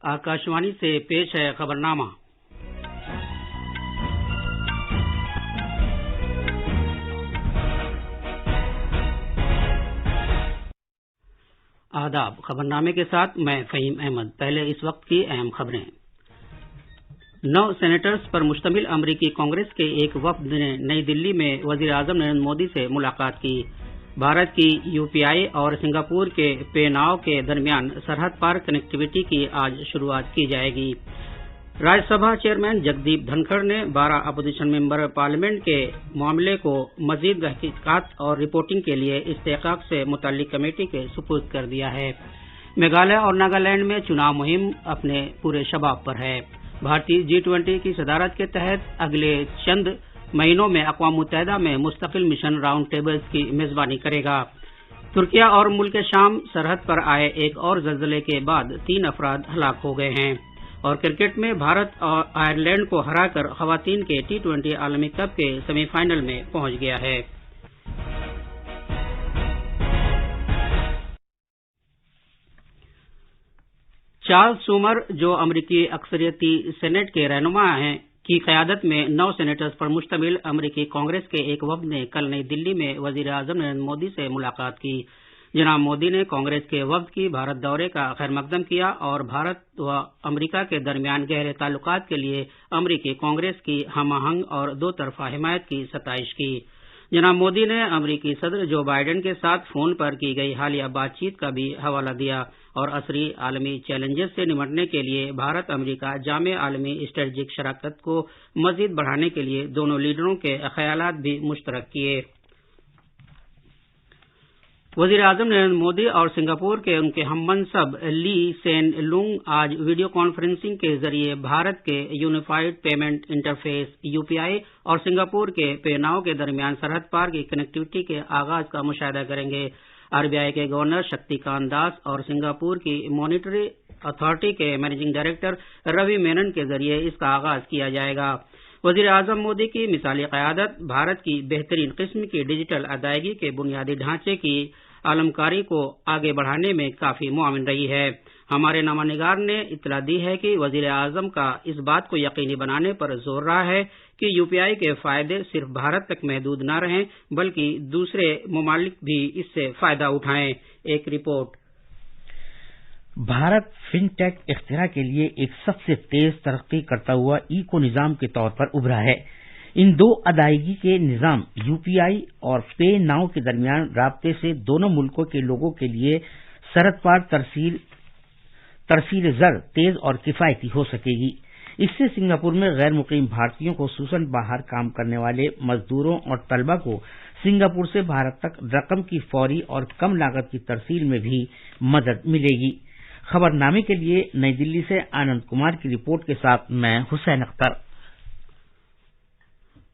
आकाशवाणी से पेश है खबरनामा। आदाब। खबरनामे के साथ मैं फहीम अहमद। पहले इस वक्त की अहम खबरें। 9 सेनेटर्स पर मुश्तमिल अमरीकी कांग्रेस के एक वफद ने नई दिल्ली में वजीर आजम नरेंद्र मोदी से मुलाकात की। भारत की यूपीआई और सिंगापुर के पेनांग के दरमियान सरहद पार कनेक्टिविटी की आज शुरुआत की जाएगी। राज्यसभा चेयरमैन जगदीप धनखड़ ने 12 अपोजिशन मेंबर पार्लियामेंट के मामले को मजीद तहकीकात और रिपोर्टिंग के लिए इस्तेकाक से मुतल्लिक कमेटी के सुपुर्द कर दिया है। मेघालय और नागालैंड में चुनाव मुहिम अपने पूरे शबाब पर है। भारतीय G20 की सदारत के तहत अगले चंद महीनों में अक़वाम मुत्तहिदा में मुस्तकिल मिशन राउंड टेबल्स की मेजबानी करेगा। तुर्किया और मुल्क शाम सरहद पर आए एक और ज़लज़ले के बाद 3 अफराद हलाक हो गए हैं। और क्रिकेट में भारत और आयरलैंड को हराकर ख़वातीन के T20 आलमी कप के सेमीफाइनल में पहुंच गया है। चार्ल्स शूमर, जो अमरीकी अक्सरियती सेनेट के रहनुमा हैं, की क़यादत में 9 सेनेटर्स पर मुश्तमिल अमरीकी कांग्रेस के एक वफद ने कल नई दिल्ली में वज़ीर आज़म नरेंद्र मोदी से मुलाकात की। जनाब मोदी ने कांग्रेस के वफद की भारत दौरे का खैरमकदम किया और भारत व अमरीका के दरमियान गहरे ताल्लुकात के लिए अमरीकी कांग्रेस की हम आहंग और दो तरफा हिमायत की सताइश की। जनाब मोदी ने अमरीकी सदर जो बाइडेन के साथ फोन पर की गई हालिया बातचीत का भी हवाला दिया और असरी आलमी चैलेंजेस से निपटने के लिए भारत अमरीका जामे आलमी स्ट्रेटेजिक शराकत को मजीद बढ़ाने के लिए दोनों लीडरों के ख्यालात भी मुश्तरक किए। वज़ीर आज़म नरेंद्र मोदी और सिंगापुर के उनके हममनसब ली सेन लुंग आज वीडियो कॉन्फ्रेंसिंग के जरिए भारत के यूनिफाइड पेमेंट इंटरफेस (यूपीआई) और सिंगापुर के पेनांग के दरमियान सरहद पार की कनेक्टिविटी के आगाज का मुशाहिदा करेंगे। आरबीआई के गवर्नर शक्तिकांत दास और सिंगापुर की मॉनिटरी अथॉरिटी के मैनेजिंग डायरेक्टर रवि मेनन के जरिए इसका आगाज किया जाएगा। वज़ीर आज़म मोदी की मिसाली क़यादत भारत की बेहतरीन किस्म की डिजिटल अदायगी के बुनियादी ढांचे की आलमकारी को आगे बढ़ाने में काफी मुआविन रही है। हमारे नामानिगार ने इत्तला दी है कि वज़ीर आज़म का इस बात को यकीनी बनाने पर जोर रहा है कि यूपीआई के फायदे सिर्फ भारत तक महदूद न रहें बल्कि दूसरे ममालिक भी इससे फायदा उठाएं। एक रिपोर्ट। भारत फिनटेक इख्तिरा के लिए एक सबसे तेज तरक्की करता हुआ इको निज़ाम के तौर पर उभरा है। इन 2 अदायगी के निज़ाम यूपीआई और पे नाउ के दरमियान राब्ते से दोनों मुल्कों के लोगों के लिए सरहद पार तरसील ज़र तेज और किफ़ायती हो सकेगी। इससे सिंगापुर में गैर मुकीम भारतीयों, खुसूसन बाहर काम करने वाले मजदूरों और तलबा को सिंगापुर से भारत तक रकम की फौरी और कम लागत की तरसील में भी मदद मिलेगी। खबरनामे के लिए नई दिल्ली से आनंद कुमार की रिपोर्ट के साथ मैं हुसैन अख्तर।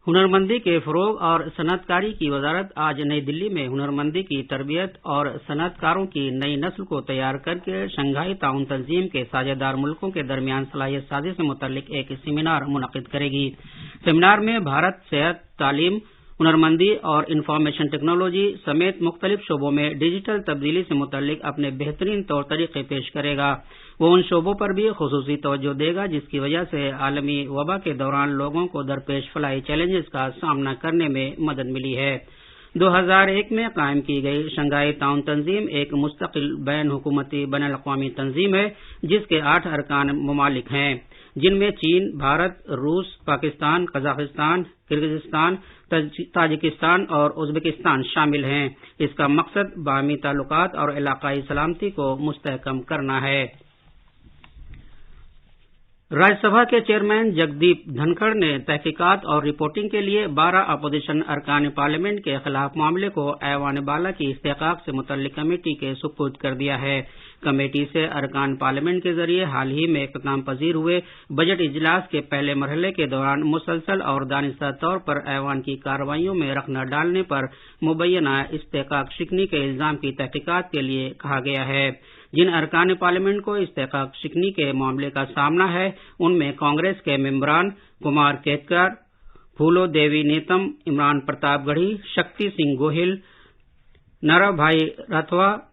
हुनरमंदी के फरोग और सनअतकारी की वजारत आज नई दिल्ली में हुनरमंदी की तरबियत और सनअतकारों की नई नस्ल को तैयार करके शंघाई ताउन तंजीम के साझेदार मुल्कों के दरमियान सलाहियत साजी से मुतल्लिक एक सेमिनार मुनक़िद करेगी। सेमिनार में भारत सेहत, तालीम, हुनरमंदी और इंफॉर्मेशन टेक्नोलॉजी समेत मुख्तलिफ शोबों में डिजिटल तब्दीली से मुतल्लिक अपने बेहतरीन तौर तरीके पेश करेगा। वो उन शोबों पर भी खुसूसी तवज्जो देगा जिसकी वजह से आलमी वबा के दौरान लोगों को दरपेश फलाही चैलेंजेस का सामना करने में मदद मिली है। 2001 में कायम की गई शंघाई ताउन तंजीम एक मुस्तकिल बैन हुकूमती बैनुल-अक़वामी तंजीम है जिसके 8 अरकान ममालिक हैं जिनमें चीन, भारत, रूस, पाकिस्तान, कजाकिस्तान, किर्गिस्तान, ताजिकिस्तान और उज़्बेकिस्तान शामिल हैं। इसका मकसद बाहमी ताल्लुकात और इलाकाई सलामती को मुस्तहकम करना है। राज्यसभा के चेयरमैन जगदीप धनखड़ ने तहकीकात और रिपोर्टिंग के लिए 12 अपोजिशन अरकान पार्लियामेंट के खिलाफ मामले को ऐवान बाला की इस्तेकाक से मुतल्लिक कमेटी के सुपुर्द कर दिया है। कमेटी से अरकान पार्लियामेंट के जरिए हाल ही में इख्तिताम पजीर हुए बजट इजलास के पहले मरहले के दौरान मुसलसल और दानिस्ता तौर पर ऐवान की कार्रवाइयों में रख न डालने पर मुबैना इस्तेकाक शिकनी के इल्जाम की तहकीकात के लिए कहा गया है। जिन अरकान पार्लियामेंट को इस्तेकाक शिकनी के मामले का सामना है उनमें कांग्रेस के मेंबरान कुमार केतकर, फूलो देवी नेतम, इमरान प्रताप गढ़ी, शक्ति सिंह गोहिल, नरभाई राठवा,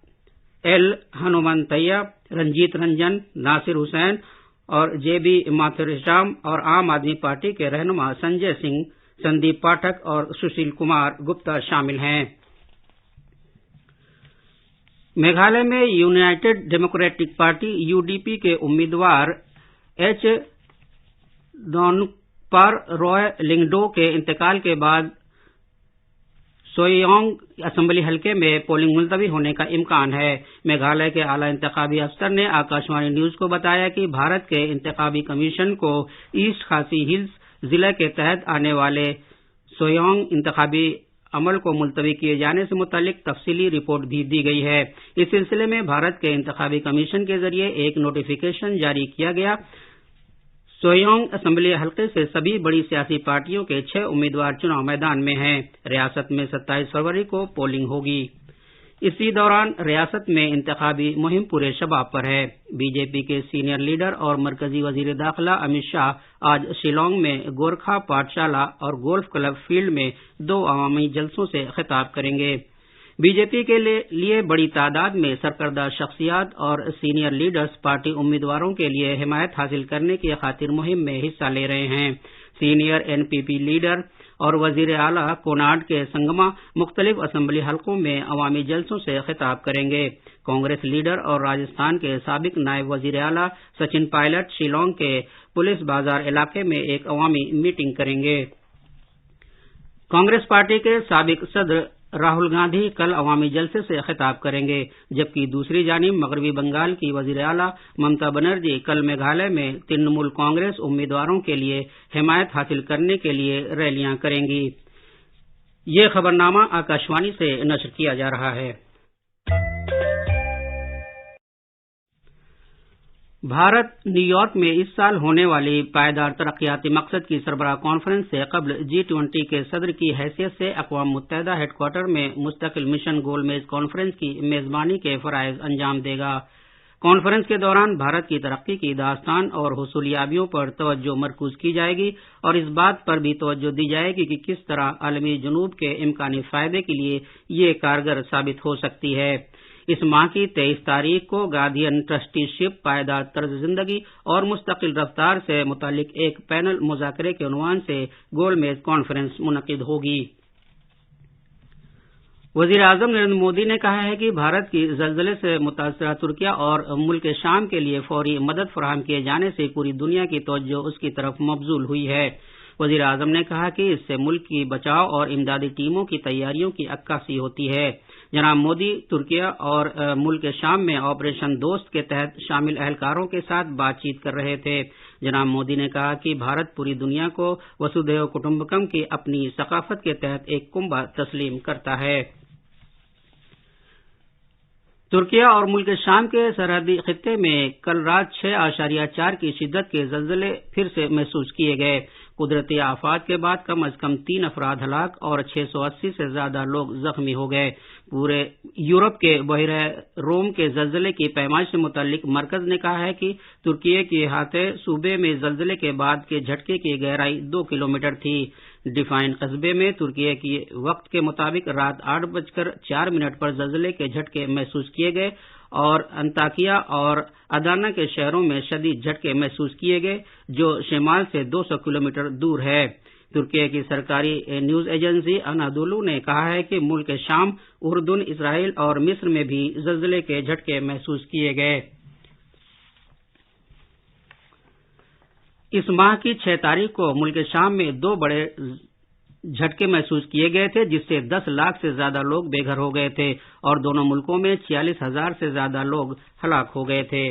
एल हनुमंतैया, रंजीत रंजन, नासिर हुसैन और जेबी माथुरस्वामी और आम आदमी पार्टी के रहनुमा संजय सिंह, संदीप पाठक और सुशील कुमार गुप्ता शामिल हैं। मेघालय में यूनाइटेड डेमोक्रेटिक पार्टी यूडीपी के उम्मीदवार एच दोनपार रॉय लिंगडो के इंतकाल के बाद सोयोंग असेंबली हलके में पोलिंग मुलतवी होने का इम्कान है। मेघालय के आला इंतखाबी अफसर ने आकाशवाणी न्यूज को बताया कि भारत के इंतखाबी कमीशन को ईस्ट खासी हिल्स जिले के तहत आने वाले सोयोंग इंतखाबी अमल को मुलतवी किए जाने से मुतालिक तफसीली रिपोर्ट भी दी गई है। इस सिलसिले में भारत के इंतखाबी कमीशन के जरिए एक नोटिफिकेशन जारी किया गया। सोयोंग असेंबली हलके से सभी बड़ी सियासी पार्टियों के 6 उम्मीदवार चुनाव मैदान में हैं। रियासत में 27 फरवरी को पोलिंग होगी। इसी दौरान रियासत में इंतखाबी मुहिम पूरे शबाब पर है। बीजेपी के सीनियर लीडर और मरकजी वजीर दाखिला अमित शाह आज शिलांग में गोरखा पाठशाला और गोल्फ क्लब फील्ड में 2 अवामी जलसों से खिताब करेंगे। बीजेपी के लिए बड़ी तादाद में सरकर्दा शख्सियात और सीनियर लीडर्स पार्टी उम्मीदवारों के लिए हिमायत हासिल करने की खातिर मुहिम में हिस्सा ले रहे हैं। सीनियर एनपीपी लीडर और वजीर आला कोनार्ड के संगमा मुख्तलिफ असेंबली हलकों में अवामी जलसों से खिताब करेंगे। कांग्रेस लीडर और राजस्थान के साबिक नायब वजीर आला सचिन पायलट शिलांग के पुलिस बाजार इलाके में एक अवामी मीटिंग करेंगे। कांग्रेस पार्टी के साबिक सदर राहुल गांधी कल अवामी जलसे से खिताब करेंगे, जबकि दूसरी जानिब मगरबी बंगाल की वजीर आला ममता बनर्जी कल मेघालय में तृणमूल कांग्रेस उम्मीदवारों के लिए हिमायत हासिल करने के लिए रैलियां करेंगी। ये खबरनामा आकाशवाणी से नशर किया जा रहा है। भारत न्यूयॉर्क में इस साल होने वाली पायदार तरक्याती मकसद की सरबराह कॉन्फ्रेंस से कबल G20 के सदर की हैसियत से अक़वाम मुत्तहिदा हेडक्वार्टर में मुस्तकिल मिशन गोलमेज कॉन्फ्रेंस की मेजबानी के फराइज अंजाम देगा। कॉन्फ्रेंस के दौरान भारत की तरक्की की दास्तान और हुसूलियाबियों पर तवज्जो मरकूज की जाएगी और इस बात पर भी तवज्जो दी जाएगी कि किस तरह आलमी जुनूब के इम्कानी फायदे के लिए ये कारगर साबित हो सकती है। इस माह की 23 तारीख को गार्डियन ट्रस्टीशिप, पायदार तर्ज जिंदगी और मुस्तकिल रफ्तार से मुतालिक एक पैनल मुज़ाकरे के उन्वान से गोलमेज कॉन्फ्रेंस मुनक़िद होगी। वज़ीर आज़म नरेंद्र मोदी ने कहा है कि भारत की ज़लज़ले से मुतासरा तुर्किया और मुल्क शाम के लिए फौरी मदद फराहम किए जाने से पूरी दुनिया की तवज्जो उसकी तरफ मबज़ूल हुई है। वज़ीर आज़म ने कहा कि इससे मुल्क की बचाव और इमदादी टीमों की तैयारियों की अक्कासी होती है। जनाब मोदी तुर्किया और मुल्क शाम में ऑपरेशन दोस्त के तहत शामिल अहलकारों के साथ बातचीत कर रहे थे। जनाब मोदी ने कहा कि भारत पूरी दुनिया को वसुधैव कुटुंबकम की अपनी सकाफत के तहत एक कुंबा तस्लीम करता है। तुर्किया और मुल्क शाम के सरहदी खित्ते में कल रात 6.4 की शिद्दत के ज़लज़ले फिर से महसूस किए गए। कुदरती आफात के बाद कम अज कम 3 अफराद हलाक और 680 से ज्यादा लोग जख्मी हो गए। पूरे यूरोप के बहरे रोम के ज़लज़ले की पैमाइश से मुतल्लिक मरकज ने कहा है कि तुर्की के हाथे सूबे में ज़लज़ले के बाद के झटके की गहराई 2 किलोमीटर थी। डिफाइन कस्बे में तुर्की की वक्त के मुताबिक रात 8:04 पर ज़लज़ले के झटके महसूस किए गए और अंताकिया और अदाना के शहरों में शदीद झटके महसूस किए गए, जो शिमाल से 200 किलोमीटर दूर है। तुर्की की सरकारी न्यूज एजेंसी अनादोलू ने कहा है कि मुल्क शाम, उर्दून, इसराइल और मिस्र में भी ज़लज़ले के झटके महसूस किए गए। इस माह की 6 तारीख को मुल्क शाम में 2 बड़े झटके महसूस किए गए थे, जिससे 10 लाख से ज्यादा लोग बेघर हो गए थे और दोनों मुल्कों में 46,000 से ज्यादा लोग हलाक हो गए थे।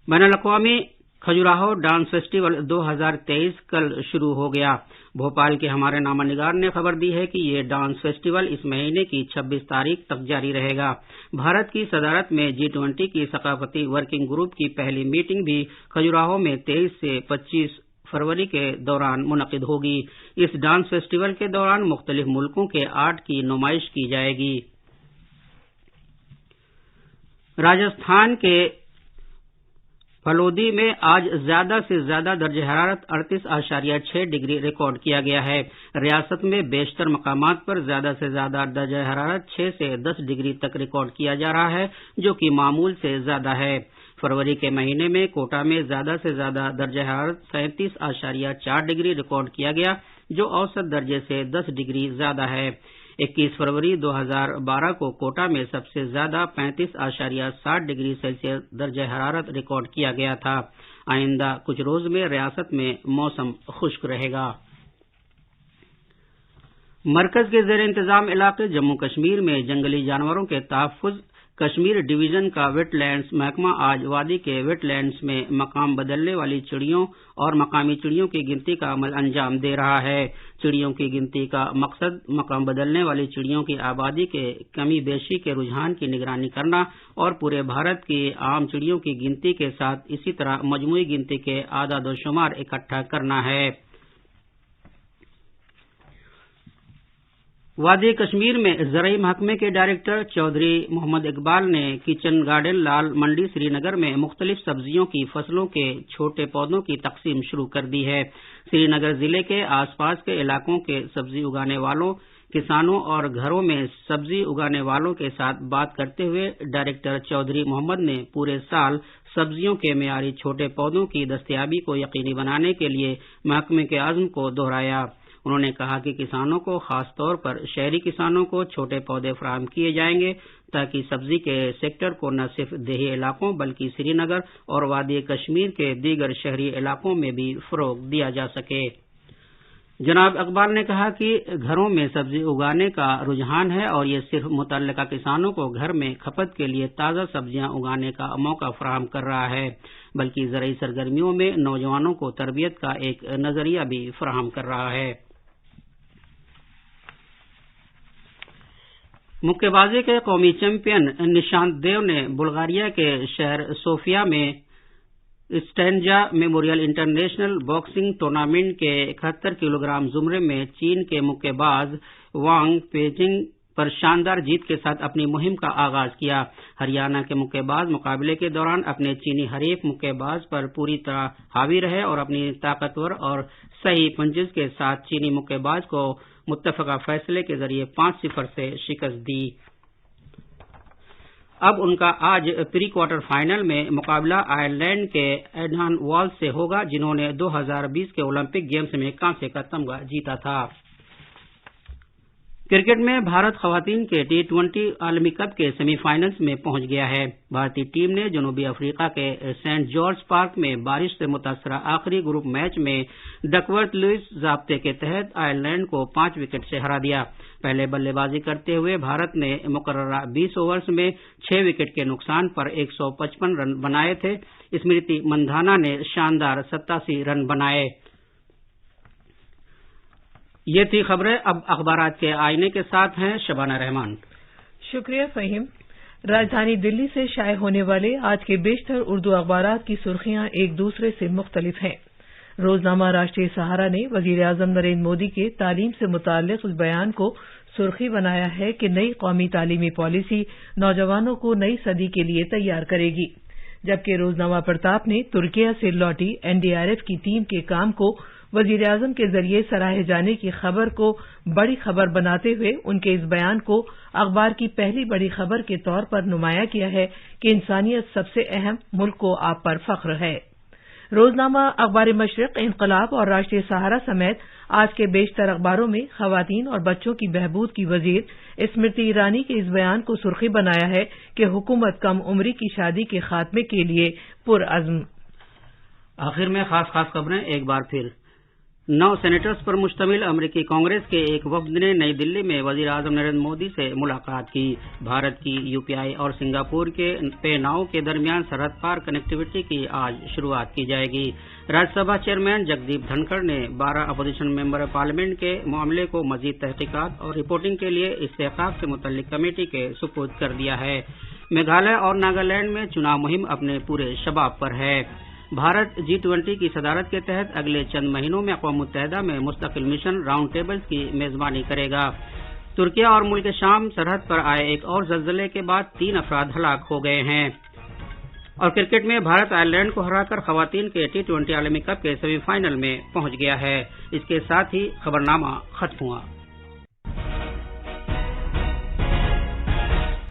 बैनुल-अक़वामी खजुराहो डांस फेस्टिवल 2023 कल शुरू हो गया। भोपाल के हमारे नामानिगार ने खबर दी है कि ये डांस फेस्टिवल इस महीने की 26 तारीख तक जारी रहेगा। भारत की सदारत में G20 की सकाफती वर्किंग ग्रुप की पहली मीटिंग भी खजुराहो में 23 से 25 फरवरी के दौरान मुनक़िद होगी। इस डांस फेस्टिवल के दौरान मुख्तलिफ मुल्कों के आर्ट की नुमाइश की जाएगी। राजस्थान के فلودی میں آج زیادہ سے زیادہ درجہ حرارت 38.6 ڈگری ریکارڈ کیا گیا ہے۔ ریاست میں بیشتر مقامات پر زیادہ سے زیادہ درجہ حرارت 6 سے 10 ڈگری تک ریکارڈ کیا جا رہا ہے، جو کہ معمول سے زیادہ ہے۔ فروری کے مہینے میں کوٹا میں زیادہ سے زیادہ درجہ حرارت 37.4 ڈگری ریکارڈ کیا گیا، جو اوسط درجے سے 10 ڈگری زیادہ ہے۔ 21 فروری 2012 کو کوٹا میں سب سے زیادہ 35.7 ڈگری سیلسیس درجہ حرارت ریکارڈ کیا گیا تھا۔ آئندہ کچھ روز میں ریاست میں موسم خشک رہے گا۔ مرکز کے زیر انتظام علاقے جموں کشمیر میں جنگلی جانوروں کے تحفظ کشمیر ڈویژن کا ویٹ لینڈز محکمہ آج وادی کے ویٹ لینڈز میں مقام بدلنے والی چڑیوں اور مقامی چڑیوں کی گنتی کا عمل انجام دے رہا ہے۔ چڑیوں کی گنتی کا مقصد مقام بدلنے والی چڑیوں کی آبادی کے کمی بیشی کے رجحان کی نگرانی کرنا اور پورے بھارت کی عام چڑیوں کی گنتی کے ساتھ اسی طرح مجموعی گنتی کے اعداد و شمار اکٹھا کرنا ہے۔ وادی کشمیر میں زرعی محکمے کے ڈائریکٹر چودھری محمد اقبال نے کچن گارڈن لال منڈی سری نگر میں مختلف سبزیوں کی فصلوں کے چھوٹے پودوں کی تقسیم شروع کر دی ہے۔ سری نگر ضلع کے آس پاس کے علاقوں کے سبزی اگانے والوں، کسانوں اور گھروں میں سبزی اگانے والوں کے ساتھ بات کرتے ہوئے ڈائریکٹر چودھری محمد نے پورے سال سبزیوں کے معیاری چھوٹے پودوں کی دستیابی کو یقینی بنانے کے لیے محکمے کے عزم کو دہرایا۔ انہوں نے کہا کہ کسانوں کو، خاص طور پر شہری کسانوں کو چھوٹے پودے فراہم کیے جائیں گے تاکہ سبزی کے سیکٹر کو نہ صرف دیہی علاقوں بلکہ سری نگر اور وادی کشمیر کے دیگر شہری علاقوں میں بھی فروغ دیا جا سکے۔ جناب اقبال نے کہا کہ گھروں میں سبزی اگانے کا رجحان ہے اور یہ صرف متعلقہ کسانوں کو گھر میں کھپت کے لیے تازہ سبزیاں اگانے کا موقع فراہم کر رہا ہے بلکہ زرعی سرگرمیوں میں نوجوانوں کو تربیت کا ایک نظریہ بھی فراہم کر رہا ہے۔ مکے بازی کے قومی چیمپئن نشانت دیو نے بلغاریہ کے شہر صوفیہ میں اسٹینجا میموریل انٹرنیشنل باکسنگ ٹورنامنٹ کے 71 کلو گرام زمرے میں چین کے مکے باز وانگ پیجنگ پر شاندار جیت کے ساتھ اپنی مہم کا آغاز کیا۔ ہریانہ کے مکے باز مقابلے کے دوران اپنے چینی حریف مکے باز پر پوری طرح حاوی رہے اور اپنی طاقتور اور صحیح پنچز کے ساتھ چینی مکے باز کو متفقہ فیصلے کے ذریعے 5-0 سے شکست دی۔ اب ان کا آج پری کوارٹر فائنل میں مقابلہ آئرلینڈ کے ایڈن والز سے ہوگا، جنہوں نے 2020 کے اولمپک گیمز میں کانسے کا تمغہ جیتا تھا۔ کرکٹ میں بھارت خواتین کے T20 عالمی کپ کے سیمی فائنلز میں پہنچ گیا ہے۔ بھارتی ٹیم نے جنوبی افریقہ کے سینٹ جارج پارک میں بارش سے متاثرہ آخری گروپ میچ میں ڈکورتھ لوئس ضابطے کے تحت آئرلینڈ کو 5 وکٹ سے ہرا دیا۔ پہلے بلے بازی کرتے ہوئے بھارت نے مقررہ 20 اوورز میں 6 وکٹ کے نقصان پر 155 رن بنائے تھے۔ اسمرتی مندھانا نے شاندار 87 رن بنائے۔ یہ تھی خبریں۔ اب اخبارات کے آئینے کے ساتھ ہیں شبانہ رحمان۔ شکریہ فہیم۔ راجدھانی دلی سے شائع ہونے والے آج کے بیشتر اردو اخبارات کی سرخیاں ایک دوسرے سے مختلف ہیں۔ روزنامہ راشٹریہ سہارا نے وزیر اعظم نریندر مودی کے تعلیم سے متعلق اس بیان کو سرخی بنایا ہے کہ نئی قومی تعلیمی پالیسی نوجوانوں کو نئی صدی کے لیے تیار کرے گی، جبکہ روزنامہ پرتاپ نے ترکیہ سے لوٹی NDRF کی ٹیم کے کام کو وزیر اعظم کے ذریعے سراہے جانے کی خبر کو بڑی خبر بناتے ہوئے ان کے اس بیان کو اخبار کی پہلی بڑی خبر کے طور پر نمایاں کیا ہے کہ انسانیت سب سے اہم، ملک کو آپ پر فخر ہے۔ روزنامہ اخبار مشرق، انقلاب اور راشٹریہ سہارا سمیت آج کے بیشتر اخباروں میں خواتین اور بچوں کی بہبود کی وزیر اسمرتی ایرانی کے اس بیان کو سرخی بنایا ہے کہ حکومت کم عمری کی شادی کے خاتمے کے لیے پرعزم۔ آخر میں خاص خبریں ایک بار پھر۔ 9 سینیٹرز پر مشتمل امریکی کانگریس کے ایک وفد نے نئی دلی میں وزیر اعظم نریندر مودی سے ملاقات کی۔ بھارت کی UPI اور سنگاپور کے پے ناؤ کے درمیان سرحد پار کنیکٹیویٹی کی آج شروعات کی جائے گی۔ راجیہ سبھا چیئرمین جگدیپ دھنکڑ نے 12 اپوزیشن ممبر پارلیمنٹ کے معاملے کو مزید تحقیقات اور رپورٹنگ کے لیے استحقاق سے متعلق کمیٹی کے سپرد کر دیا ہے۔ میگھالیہ اور ناگالینڈ میں چناو مہم اپنے پورے شباب پر ہے۔ بھارت G20 کی صدارت کے تحت اگلے چند مہینوں میں اقوام متحدہ میں مستقل مشن راؤنڈ ٹیبلز کی میزبانی کرے گا۔ ترکیہ اور ملک شام سرحد پر آئے ایک اور زلزلے کے بعد 3 افراد ہلاک ہو گئے ہیں۔ اور کرکٹ میں بھارت آئرلینڈ کو ہرا کر خواتین کے T20 عالمی کپ کے سیمی فائنل میں پہنچ گیا ہے۔ اس کے ساتھ ہی خبرنامہ ختم ہوا۔